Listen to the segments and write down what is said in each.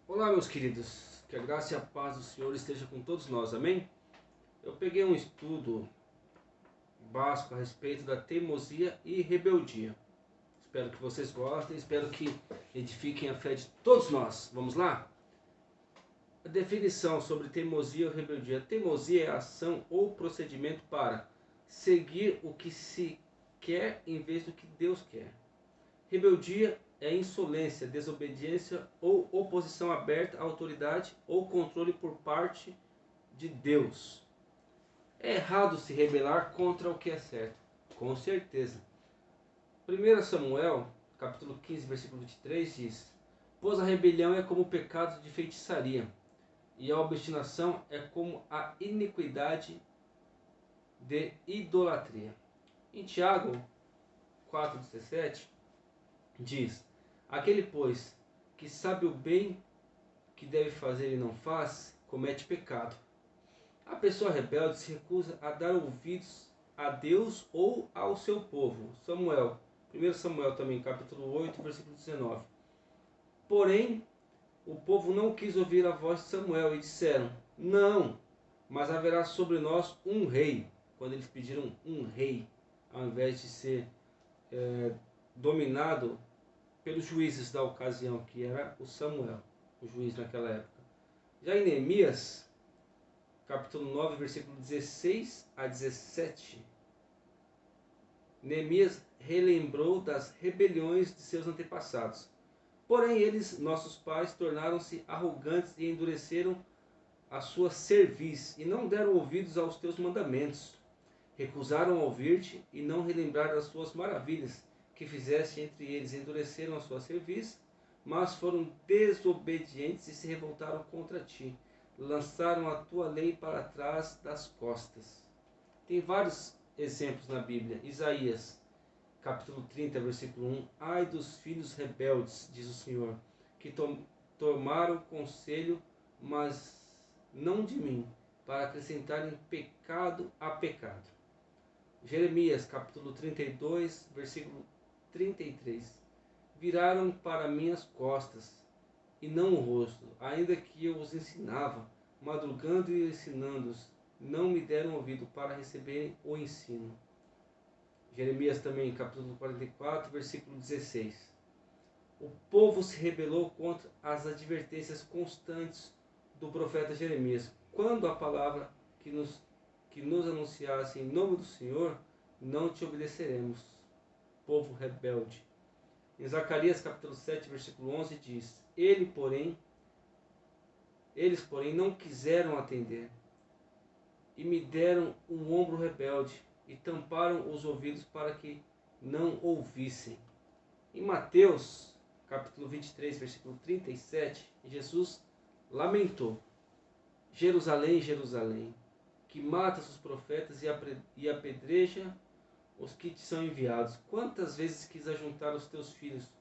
Olá, meus queridos, que a graça e a paz do Senhor esteja com todos nós, amém? Eu peguei um estudo básico a respeito da teimosia e rebeldia. Espero que vocês gostem, espero que edifiquem a fé de todos nós. Vamos lá? A definição sobre teimosia ou rebeldia. Teimosia é a ação ou procedimento para seguir o que se quer em vez do que Deus quer. Rebeldia é insolência, desobediência ou oposição aberta à autoridade ou controle por parte de Deus. É errado se rebelar contra o que é certo, com certeza. 1 Samuel, capítulo 15, versículo 23 diz: Pois a rebelião é como o pecado de feitiçaria, e a obstinação é como a iniquidade de idolatria. Em Tiago 4,17 diz: Aquele, pois, que sabe o bem que deve fazer e não faz, comete pecado. A pessoa rebelde se recusa a dar ouvidos a Deus ou ao seu povo. 1 Samuel também, capítulo 8, versículo 19. Porém, o povo não quis ouvir a voz de Samuel e disseram: Não, mas haverá sobre nós um rei. Quando eles pediram um rei, ao invés de ser dominado pelos juízes da ocasião, que era o Samuel, o juiz naquela época. Já em Neemias, capítulo 9, versículo 16 a 17, Neemias relembrou das rebeliões de seus antepassados. Porém, eles, nossos pais, tornaram-se arrogantes e endureceram a sua cerviz, e não deram ouvidos aos teus mandamentos. Recusaram ouvir-te e não relembrar das tuas maravilhas, que fizeste entre eles. Endureceram a sua cerviz, mas foram desobedientes e se revoltaram contra ti. Lançaram a tua lei para trás das costas. Tem vários exemplos na Bíblia. Isaías, capítulo 30, versículo 1. Ai dos filhos rebeldes, diz o Senhor, que tomaram conselho, mas não de mim, para acrescentarem pecado a pecado. Jeremias, capítulo 32, versículo 33. Viraram para minhas costas, e não o rosto, ainda que eu os ensinava, madrugando e ensinando-os, não me deram ouvido para receberem o ensino. Jeremias também, capítulo 44, versículo 16. O povo se rebelou contra as advertências constantes do profeta Jeremias. Quando a palavra que nos anunciasse em nome do Senhor, não te obedeceremos, povo rebelde. Em Zacarias capítulo 7, versículo 11 diz: Eles, porém, não quiseram atender, e me deram um ombro rebelde, e tamparam os ouvidos para que não ouvissem. Em Mateus capítulo 23, versículo 37, Jesus lamentou: Jerusalém, Jerusalém, que matas os profetas e apedreja os que te são enviados. Quantas vezes quis ajuntar os teus filhos,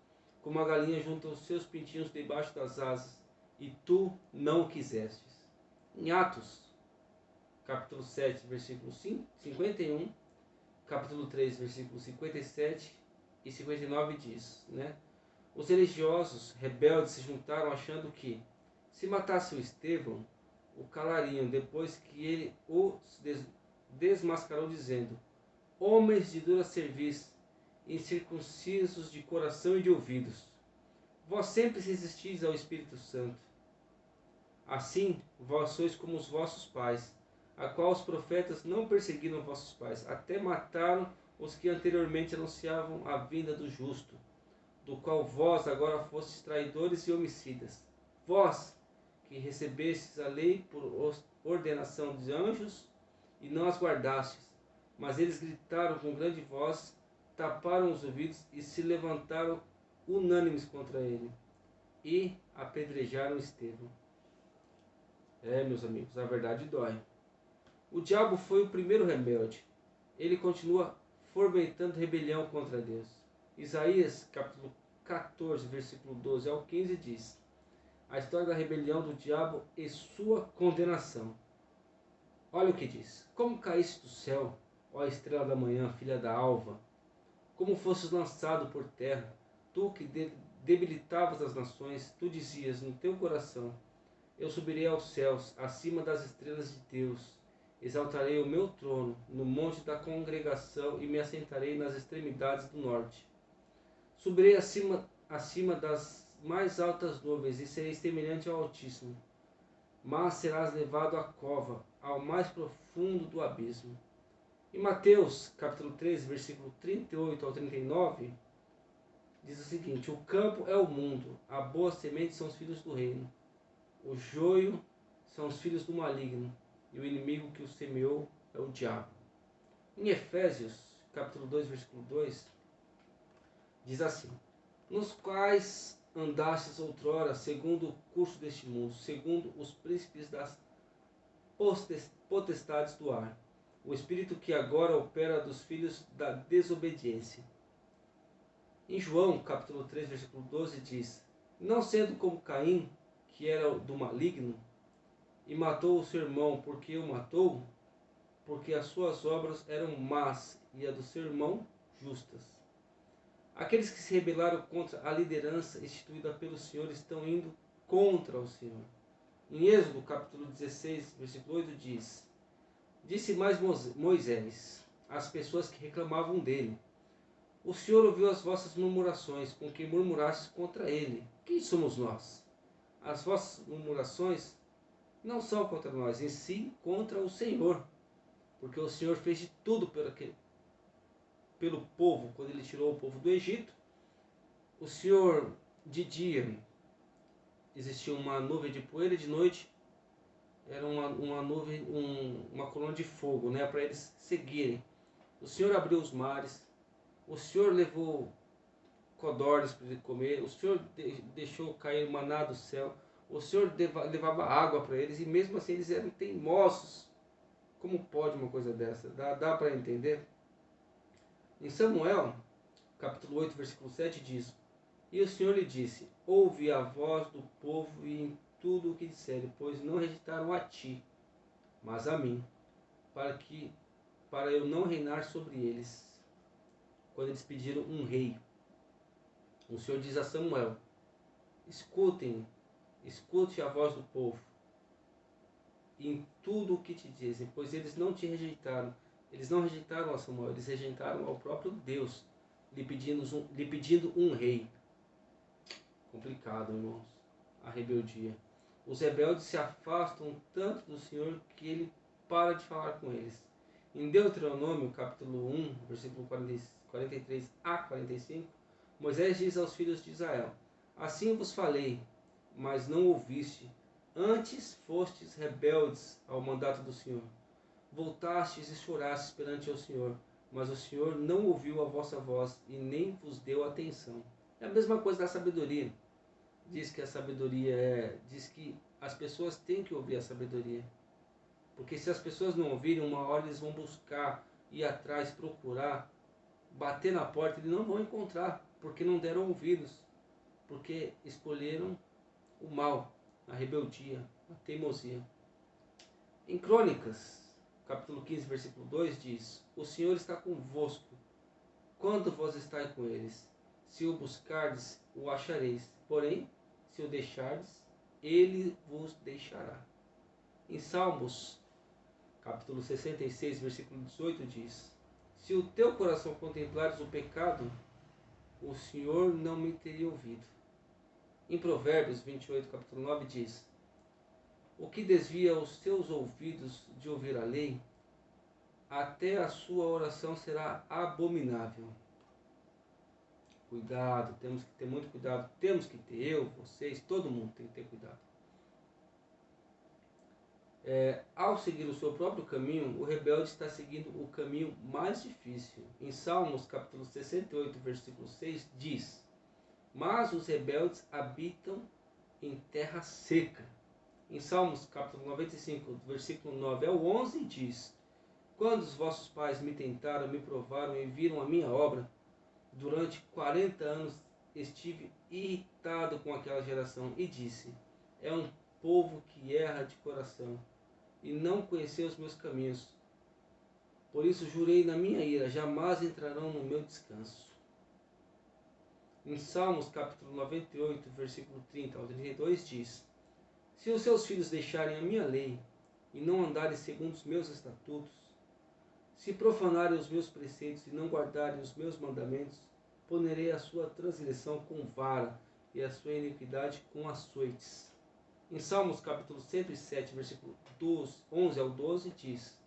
como a galinha junta os seus pintinhos debaixo das asas, e tu não o quisestes. Em Atos, capítulo 7, versículo 51, capítulo 3, versículo 57 e 59 diz, Os religiosos rebeldes se juntaram achando que, se matasse o Estevão, o calariam, depois que ele os desmascarou, dizendo: Homens de dura cerviz, incircuncisos de coração e de ouvidos, vós sempre resistis ao Espírito Santo. Assim, vós sois como os vossos pais, a qual os profetas não perseguiram vossos pais, até mataram os que anteriormente anunciavam a vinda do justo, do qual vós agora fostes traidores e homicidas. Vós, que recebestes a lei por ordenação de anjos, e não as guardastes, mas eles gritaram com grande voz, taparam os ouvidos e se levantaram unânimes contra ele, e apedrejaram Estevão. Meus amigos, a verdade dói. O diabo foi o primeiro rebelde. Ele continua fomentando rebelião contra Deus. Isaías, capítulo 14, versículo 12 ao 15 diz: A história da rebelião do diabo e sua condenação. Olha o que diz: Como caíste do céu, ó estrela da manhã, filha da alva, como fosses lançado por terra, tu que debilitavas as nações, tu dizias no teu coração: eu subirei aos céus, acima das estrelas de Deus. Exaltarei o meu trono no monte da congregação e me assentarei nas extremidades do norte. Subirei acima das mais altas nuvens e serei semelhante ao Altíssimo. Mas serás levado à cova, ao mais profundo do abismo. Em Mateus, capítulo 13, versículo 38 ao 39, diz o seguinte: o campo é o mundo, a boa semente são os filhos do reino. O joio são os filhos do maligno, e o inimigo que o semeou é o diabo. Em Efésios, capítulo 2, versículo 2, diz assim: nos quais andastes outrora, segundo o curso deste mundo, segundo os príncipes das potestades do ar, o espírito que agora opera dos filhos da desobediência. Em João, capítulo 3, versículo 12, diz: não sendo como Caim, que era do maligno, e matou o seu irmão, porque o matou, porque as suas obras eram más e a do seu irmão justas. Aqueles que se rebelaram contra a liderança instituída pelo Senhor estão indo contra o Senhor. Em Êxodo, capítulo 16, versículo 8, diz: disse mais Moisés às pessoas que reclamavam dele: o Senhor ouviu as vossas murmurações, com que murmurastes contra ele. Quem somos nós? As vossas murmurações não são contra nós, em si contra o Senhor, porque o Senhor fez de tudo pelo povo, quando ele tirou o povo do Egito. O Senhor, de dia, existia uma nuvem de poeira, e de noite era uma nuvem, uma coluna de fogo, né, para eles seguirem. O Senhor abriu os mares, o Senhor levou codornas para ele comer, o Senhor deixou cair maná do céu, o Senhor levava água para eles, e mesmo assim eles eram teimosos. Como pode uma coisa dessa? Dá para entender? Em Samuel, capítulo 8, versículo 7 diz: e o Senhor lhe disse: ouve a voz do povo e em tudo o que disserem, pois não rejeitaram a ti, mas a mim, para eu não reinar sobre eles. Quando eles pediram um rei, o Senhor diz a Samuel: escute a voz do povo em tudo o que te dizem, pois eles não te rejeitaram. Eles não rejeitaram a Samuel, eles rejeitaram ao próprio Deus, lhe pedindo um rei. Complicado, irmãos, a rebeldia. Os rebeldes se afastam tanto do Senhor que ele para de falar com eles. Em Deuteronômio, capítulo 1, versículo 43 a 45, Moisés diz aos filhos de Israel: assim vos falei, mas não ouviste. Antes fostes rebeldes ao mandato do Senhor. Voltastes e chorastes perante o Senhor, mas o Senhor não ouviu a vossa voz e nem vos deu atenção. É a mesma coisa da sabedoria. Diz que a sabedoria diz que as pessoas têm que ouvir a sabedoria. Porque se as pessoas não ouvirem, uma hora eles vão buscar, ir atrás, procurar, bater na porta e não vão encontrar, porque não deram ouvidos, porque escolheram o mal, a rebeldia, a teimosia. Em Crônicas, capítulo 15, versículo 2 diz: o Senhor está convosco, quando vós estáis com eles. Se o buscardes, o achareis. Porém, se o deixardes, ele vos deixará. Em Salmos, capítulo 66, versículo 18 diz: se o teu coração contemplares o pecado, o Senhor não me teria ouvido. Em Provérbios 28, capítulo 9 diz: o que desvia os teus ouvidos de ouvir a lei, até a sua oração será abominável. Cuidado, temos que ter muito cuidado. Temos que ter, eu, vocês, todo mundo tem que ter cuidado. Ao seguir o seu próprio caminho, o rebelde está seguindo o caminho mais difícil. Em Salmos, capítulo 68, versículo 6, diz: mas os rebeldes habitam em terra seca. Em Salmos, capítulo 95, versículo 9 ao 11, diz: quando os vossos pais me tentaram, me provaram e viram a minha obra, durante 40 anos estive irritado com aquela geração e disse: é um povo que erra de coração e não conheceu os meus caminhos. Por isso jurei na minha ira: jamais entrarão no meu descanso. Em Salmos capítulo 98, versículo 30 ao 32 diz: Se os seus filhos deixarem a minha lei e não andarem segundo os meus estatutos, se profanarem os meus preceitos e não guardarem os meus mandamentos, punirei a sua transgressão com vara e a sua iniquidade com açoites. Em Salmos capítulo 107, versículo 11 ao 12 diz: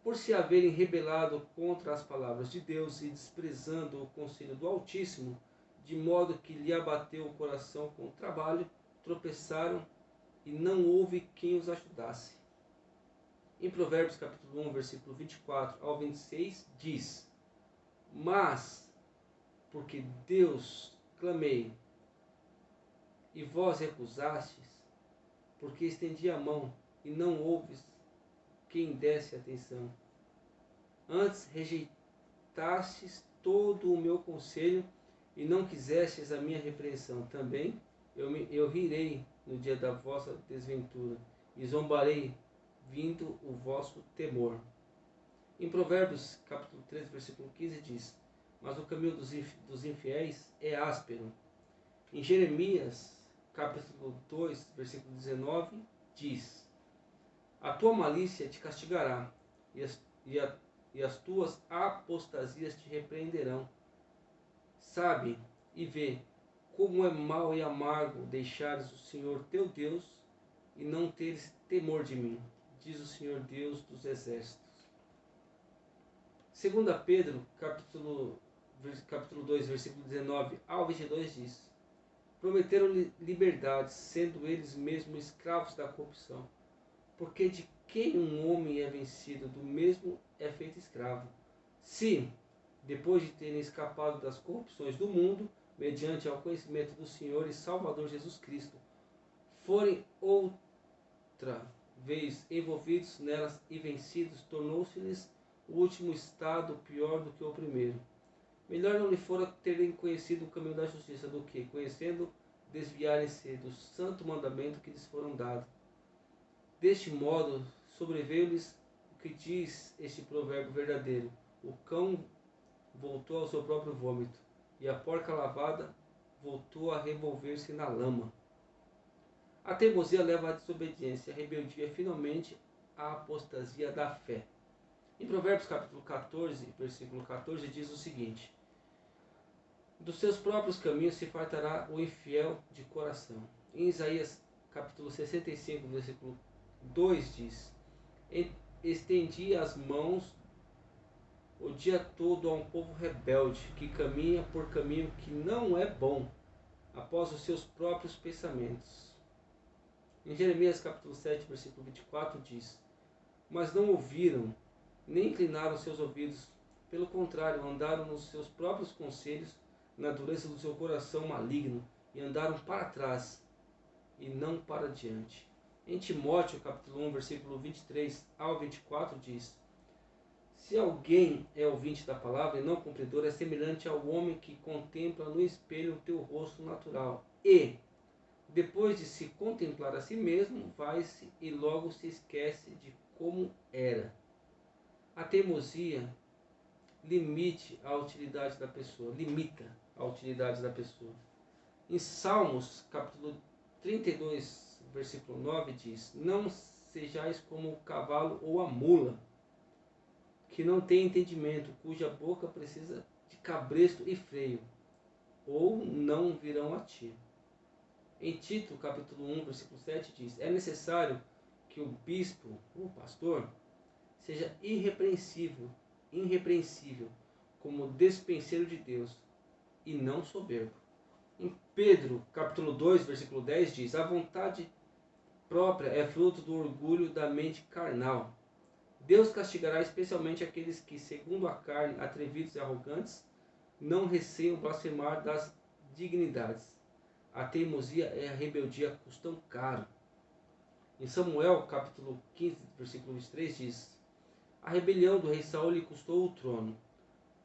Por se haverem rebelado contra as palavras de Deus e desprezando o conselho do Altíssimo, de modo que lhe abateu o coração com o trabalho, tropeçaram e não houve quem os ajudasse. Em Provérbios capítulo 1, versículo 24 ao 26 diz: Mas, porque Deus clamei, e vós recusastes, porque estendi a mão, e não houves quem desse atenção. Antes rejeitastes todo o meu conselho, e não quisestes a minha repreensão. Também eu rirei no dia da vossa desventura, e zombarei vindo o vosso temor. Em Provérbios capítulo 13, versículo 15 diz: Mas o caminho dos infiéis é áspero. Em Jeremias capítulo 2, versículo 19 diz: A tua malícia te castigará, e as tuas apostasias te repreenderão. Sabe e vê como é mau e amargo deixares o Senhor teu Deus e não teres temor de mim, diz o Senhor Deus dos exércitos. 2 Pedro, capítulo 2, versículo 19 ao 22 diz: Prometeram liberdade, sendo eles mesmos escravos da corrupção, porque de quem um homem é vencido, do mesmo é feito escravo. Se, depois de terem escapado das corrupções do mundo, mediante ao conhecimento do Senhor e Salvador Jesus Cristo, forem outra vez envolvidos nelas e vencidos, tornou-se-lhes o último estado pior do que o primeiro. Melhor não lhe fora terem conhecido o caminho da justiça do que, conhecendo, desviarem-se do santo mandamento que lhes foram dado. Deste modo, sobreveio-lhes o que diz este provérbio verdadeiro: o cão voltou ao seu próprio vômito, e a porca lavada voltou a revolver-se na lama. A teimosia leva à desobediência, a rebeldia finalmente à apostasia da fé. Em Provérbios capítulo 14, versículo 14 diz o seguinte: Dos seus próprios caminhos se fartará o infiel de coração. Em Isaías capítulo 65, versículo 2 diz: Estendi as mãos o dia todo a um povo rebelde, que caminha por caminho que não é bom, após os seus próprios pensamentos. Em Jeremias capítulo 7, versículo 24 diz: Mas não ouviram, nem inclinaram seus ouvidos, pelo contrário, andaram nos seus próprios conselhos, na dureza do seu coração maligno, e andaram para trás, e não para diante. Em Timóteo capítulo 1, versículo 23 ao 24 diz: Se alguém é ouvinte da palavra e não cumpridor, é semelhante ao homem que contempla no espelho o teu rosto natural, e, depois de se contemplar a si mesmo, vai-se e logo se esquece de como era. A teimosia limita a utilidade da pessoa. Em Salmos capítulo 32, versículo 9 diz: Não sejais como o cavalo ou a mula, que não tem entendimento, cuja boca precisa de cabresto e freio, ou não virão a ti. Em Tito capítulo 1, versículo 7 diz: É necessário que o bispo, o pastor, seja irrepreensível, como despenseiro de Deus, e não soberbo. Em Pedro capítulo 2, versículo 10 diz: A vontade própria é fruto do orgulho da mente carnal. Deus castigará especialmente aqueles que, segundo a carne, atrevidos e arrogantes, não receiam blasfemar das dignidades. A teimosia e a rebeldia custam caro. Em Samuel, capítulo 15, versículo 23, diz: A rebelião do rei Saul lhe custou o trono,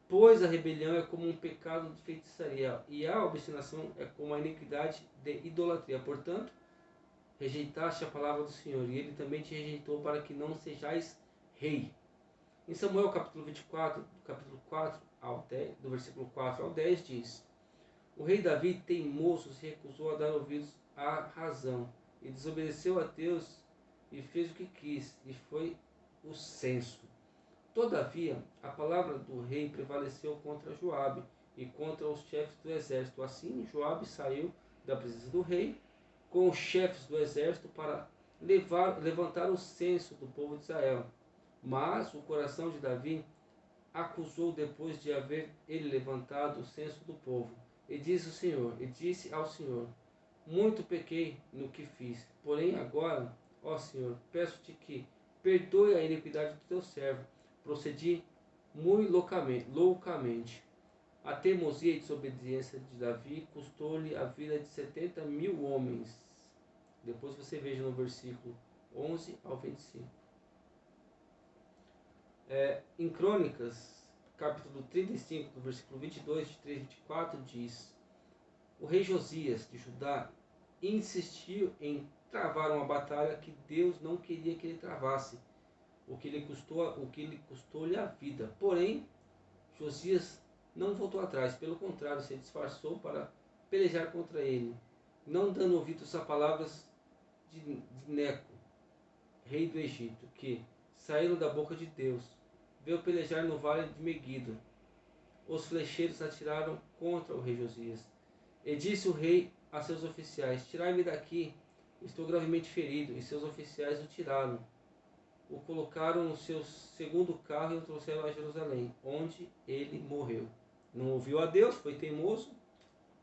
pois a rebelião é como um pecado de feitiçaria, e a obstinação é como a iniquidade de idolatria. Portanto, rejeitaste a palavra do Senhor, e ele também te rejeitou para que não sejais rei. Em Samuel capítulo 24, capítulo 4 ao 10, do versículo 4 ao 10 diz: O rei Davi, teimoso, se recusou a dar ouvidos à razão, e desobedeceu a Deus e fez o que quis, e foi o censo. Todavia, a palavra do rei prevaleceu contra Joabe e contra os chefes do exército. Assim, Joabe saiu da presença do rei com os chefes do exército para levantar o censo do povo de Israel. Mas o coração de Davi acusou depois de haver ele levantado o censo do povo. E disse ao Senhor: muito pequei no que fiz. Porém agora, ó Senhor, peço-te que perdoe a iniquidade do teu servo. Procedi muito loucamente. A teimosia e desobediência de Davi custou-lhe a vida de 70.000 homens. Depois você veja no versículo 11 ao 25. Em Crônicas, capítulo 35, do versículo 22, 23 e 24, diz: o rei Josias de Judá insistiu em travar uma batalha que Deus não queria que ele travasse, o que lhe custou-lhe a vida. Porém, Josias não voltou atrás, pelo contrário, se disfarçou para pelejar contra ele, não dando ouvidos a palavras de Neco, rei do Egito, que saíram da boca de Deus. Veio pelejar no vale de Megido. Os flecheiros atiraram contra o rei Josias. E disse o rei a seus oficiais: tirai-me daqui, estou gravemente ferido. E seus oficiais o tiraram. O colocaram no seu segundo carro e o trouxeram a Jerusalém, onde ele morreu. Não ouviu a Deus, foi teimoso,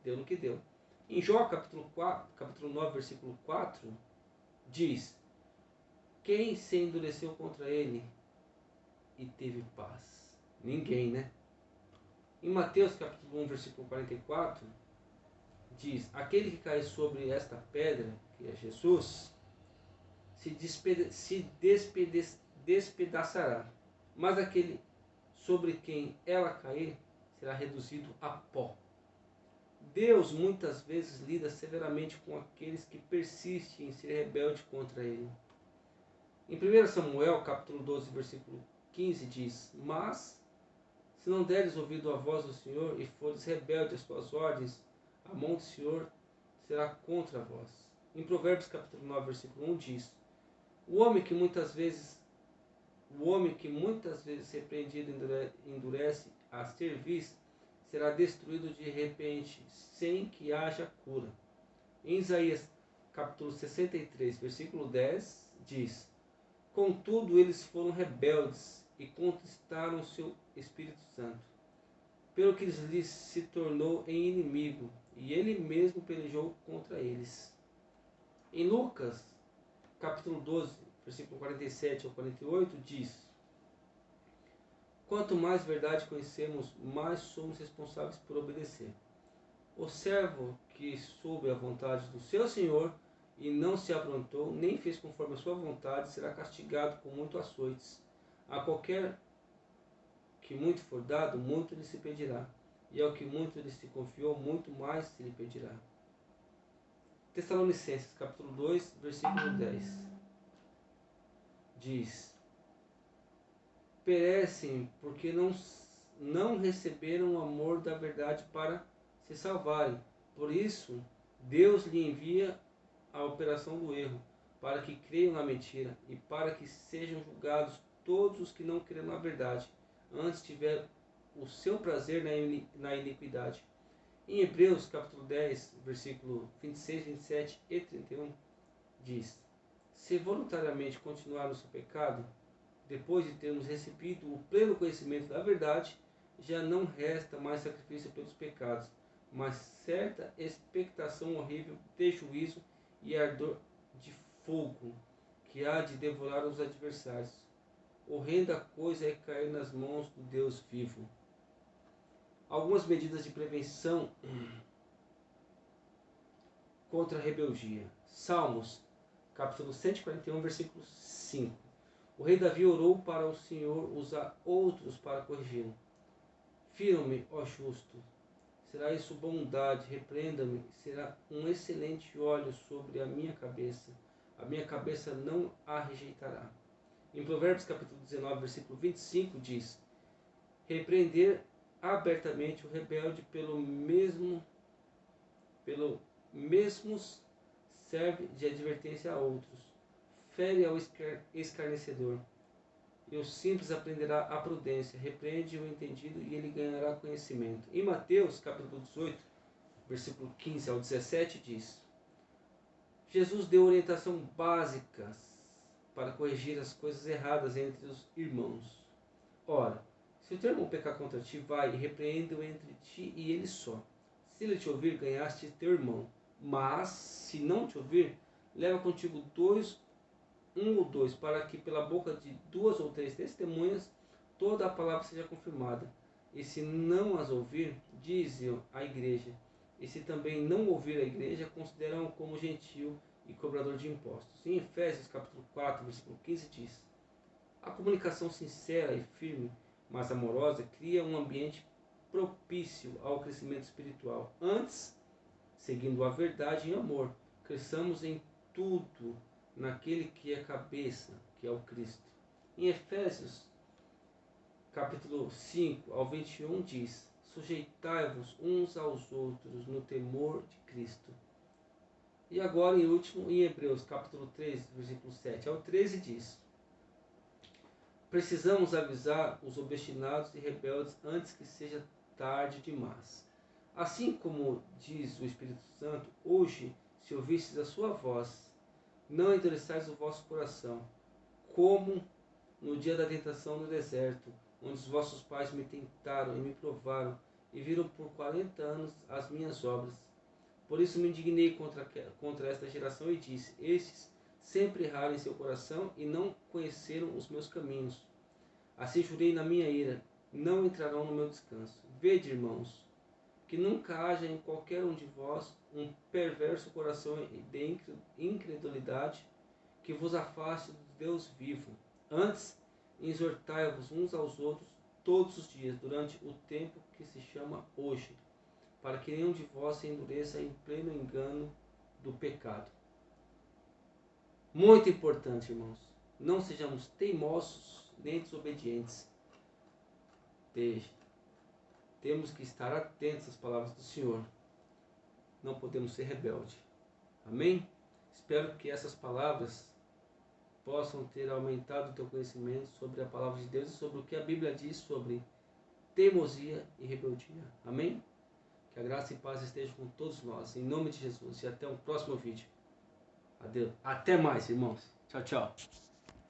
deu no que deu. Em Jó, capítulo 9, versículo 4, diz: quem se endureceu contra ele e teve paz? Ninguém, né? Em Mateus, capítulo 1, versículo 44, diz: aquele que cair sobre esta pedra, que é Jesus, se despedaçará, mas aquele sobre quem ela cair será reduzido a pó. Deus muitas vezes lida severamente com aqueles que persistem em ser rebelde contra ele. Em 1 Samuel, capítulo 12, versículo 15, diz: mas, se não deres ouvido à voz do Senhor e fores rebelde às tuas ordens, a mão do Senhor será contra vós. Em Provérbios, capítulo 9, versículo 1, diz: o homem que muitas vezes repreendido endurece a cerviz, será destruído de repente, sem que haja cura. Em Isaías, capítulo 63, versículo 10, diz: contudo, eles foram rebeldes e contristaram o seu Espírito Santo, pelo que lhes se tornou em inimigo, e ele mesmo pelejou contra eles. Em Lucas, capítulo 12, versículo 47 ao 48, diz: quanto mais verdade conhecemos, mais somos responsáveis por obedecer. O servo que soube a vontade do seu senhor e não se aprontou, nem fez conforme a sua vontade, será castigado com muito açoites. A qualquer que muito for dado, muito lhe se pedirá, e ao que muito lhe se confiou, muito mais se lhe pedirá. Tessalonicenses, capítulo 2, versículo 10, diz: perecem porque não receberam o amor da verdade para se salvarem. Por isso, Deus lhe envia a operação do erro, para que creiam na mentira, e para que sejam julgados todos os que não creram na verdade, antes tiver o seu prazer na iniquidade. Em Hebreus, capítulo 10, versículo 26, 27 e 31, diz: se voluntariamente continuar no seu pecado, depois de termos recebido o pleno conhecimento da verdade, já não resta mais sacrifício pelos pecados, mas certa expectação horrível de juízo e ardor de fogo, que há de devorar os adversários. Horrenda coisa é cair nas mãos do Deus vivo. Algumas medidas de prevenção contra a rebeldia. Salmos, capítulo 141, versículo 5. O rei Davi orou para o Senhor usar outros para corrigi-lo. Fira-me, ó justo, será isso bondade, repreenda-me, será um excelente óleo sobre a minha cabeça não a rejeitará. Em Provérbios capítulo 19, versículo 25 diz: repreender abertamente o rebelde pelo mesmo pelo mesmos serve de advertência a outros, fere ao escarnecedor, e o simples aprenderá a prudência, repreende o entendido e ele ganhará conhecimento. Em Mateus, capítulo 18, versículo 15 ao 17, diz: Jesus deu orientação básicas para corrigir as coisas erradas entre os irmãos. Ora, se o teu irmão pecar contra ti, vai e repreende-o entre ti e ele só. Se ele te ouvir, ganhaste teu irmão. Mas, se não te ouvir, leva contigo um ou dois, para que pela boca de 2 ou 3 testemunhas toda a palavra seja confirmada. E se não as ouvir, dize à igreja. E se também não ouvir a igreja, consideram-o como gentil e cobrador de impostos. Em Efésios capítulo 4, versículo 15 diz: a comunicação sincera e firme, mas amorosa, cria um ambiente propício ao crescimento espiritual. Antes, seguindo a verdade em amor, cresçamos em tudo naquele que é cabeça, que é o Cristo. Em Efésios, capítulo 5 ao 21 diz: sujeitai-vos uns aos outros no temor de Cristo. E agora, em último, em Hebreus, capítulo 3, versículo 7 ao 13 diz: precisamos avisar os obstinados e rebeldes antes que seja tarde demais. Assim como diz o Espírito Santo, hoje, se ouvistes a sua voz, não endureçais o vosso coração, como no dia da tentação no deserto, onde os vossos pais me tentaram e me provaram, e viram por 40 anos as minhas obras. Por isso me indignei contra esta geração e disse: estes sempre erraram em seu coração e não conheceram os meus caminhos. Assim jurei na minha ira: não entrarão no meu descanso. Vede, irmãos, que nunca haja em qualquer um de vós um perverso coração de incredulidade que vos afaste do Deus vivo. Antes, exortai-vos uns aos outros todos os dias, durante o tempo que se chama hoje, para que nenhum de vós se endureça em pleno engano do pecado. Muito importante, irmãos. Não sejamos teimosos nem desobedientes. Temos que estar atentos às palavras do Senhor. Não podemos ser rebeldes. Amém? Espero que essas palavras possam ter aumentado o teu conhecimento sobre a palavra de Deus e sobre o que a Bíblia diz sobre teimosia e rebeldia. Amém? Que a graça e paz estejam com todos nós. Em nome de Jesus. E até o próximo vídeo. Adeus. Até mais, irmãos. Tchau, tchau.